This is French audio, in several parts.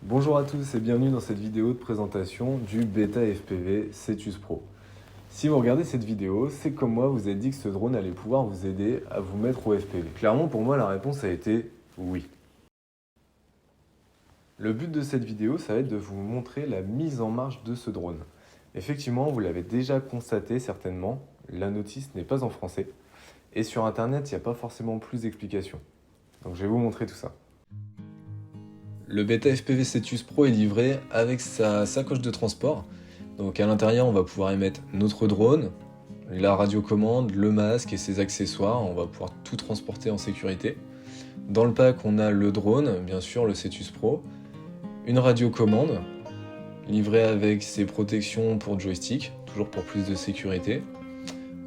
Bonjour à tous et bienvenue dans cette vidéo de présentation du Beta FPV Cetus Pro. Si vous regardez cette vidéo, c'est comme moi, vous avez dit que ce drone allait pouvoir vous aider à vous mettre au FPV. Clairement, pour moi, la réponse a été oui. Le but de cette vidéo, ça va être de vous montrer la mise en marche de ce drone. Effectivement, vous l'avez déjà constaté certainement, la notice n'est pas en français. Et sur Internet, il n'y a pas forcément plus d'explications. Donc je vais vous montrer tout ça. Le Beta FPV Cetus Pro est livré avec sa sacoche de transport. Donc à l'intérieur, on va pouvoir y mettre notre drone, la radiocommande, le masque et ses accessoires. On va pouvoir tout transporter en sécurité. Dans le pack, on a le drone, bien sûr, le Cetus Pro, une radiocommande livrée avec ses protections pour joystick, toujours pour plus de sécurité.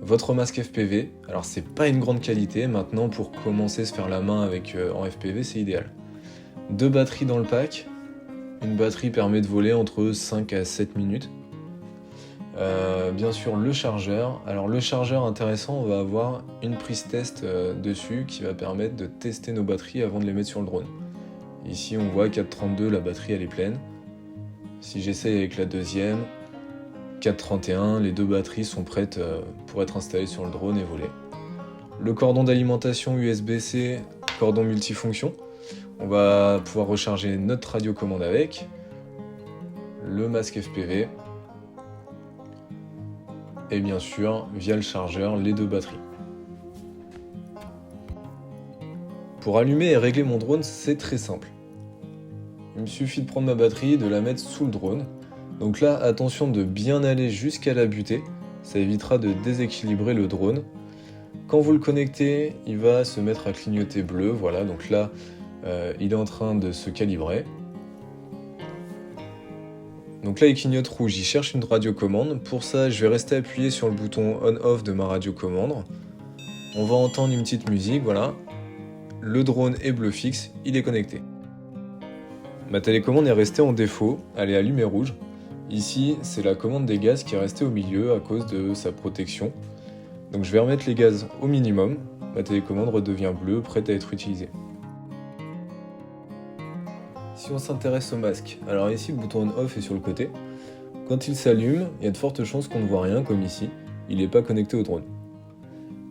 Votre masque FPV, alors c'est pas une grande qualité, maintenant pour commencer à se faire la main avec en FPV, c'est idéal. 2 batteries dans le pack. Une batterie permet de voler entre 5 à 7 minutes. Bien sûr le chargeur. Alors le chargeur intéressant, on va avoir une prise test dessus qui va permettre de tester nos batteries avant de les mettre sur le drone. Ici on voit 4,32, la batterie elle est pleine. Si j'essaye avec la deuxième, 4,31, les 2 batteries sont prêtes pour être installées sur le drone et voler. Le cordon d'alimentation USB-C, cordon multifonction. On va pouvoir recharger notre radiocommande avec, le masque FPV, et bien sûr, via le chargeur, les 2 batteries. Pour allumer et régler mon drone, c'est très simple. Il me suffit de prendre ma batterie et de la mettre sous le drone. Donc là, attention de bien aller jusqu'à la butée, ça évitera de déséquilibrer le drone. Quand vous le connectez, il va se mettre à clignoter bleu, voilà, donc là, il est en train de se calibrer. Donc là il clignote rouge, il cherche une radiocommande. Pour ça je vais rester appuyé sur le bouton on-off de ma radiocommande. On va entendre une petite musique, voilà. Le drone est bleu fixe, il est connecté. Ma télécommande est restée en défaut, elle est allumée rouge. Ici c'est la commande des gaz qui est restée au milieu à cause de sa protection. Donc je vais remettre les gaz au minimum. Ma télécommande redevient bleue, prête à être utilisée. Si on s'intéresse au masque, alors ici le bouton on-off est sur le côté. Quand il s'allume, il y a de fortes chances qu'on ne voit rien comme ici, il n'est pas connecté au drone.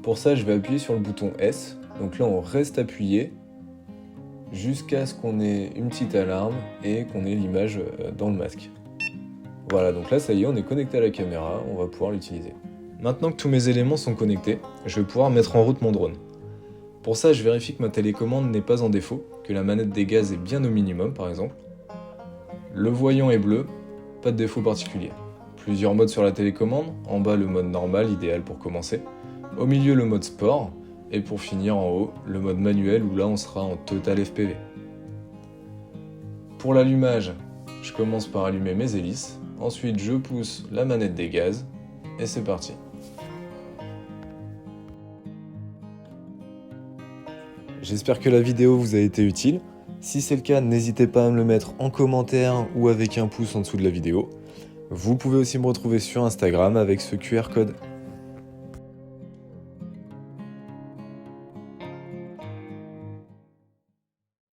Pour ça, je vais appuyer sur le bouton S, donc là on reste appuyé jusqu'à ce qu'on ait une petite alarme et qu'on ait l'image dans le masque. Voilà, donc là ça y est, on est connecté à la caméra, on va pouvoir l'utiliser. Maintenant que tous mes éléments sont connectés, je vais pouvoir mettre en route mon drone. Pour ça, je vérifie que ma télécommande n'est pas en défaut, que la manette des gaz est bien au minimum par exemple. Le voyant est bleu, pas de défaut particulier. Plusieurs modes sur la télécommande, en bas le mode normal, idéal pour commencer. Au milieu le mode sport, et pour finir en haut, le mode manuel où là on sera en total FPV. Pour l'allumage, je commence par allumer mes hélices, ensuite je pousse la manette des gaz, et c'est parti. J'espère que la vidéo vous a été utile. Si c'est le cas, n'hésitez pas à me le mettre en commentaire ou avec un pouce en dessous de la vidéo. Vous pouvez aussi me retrouver sur Instagram avec ce QR code.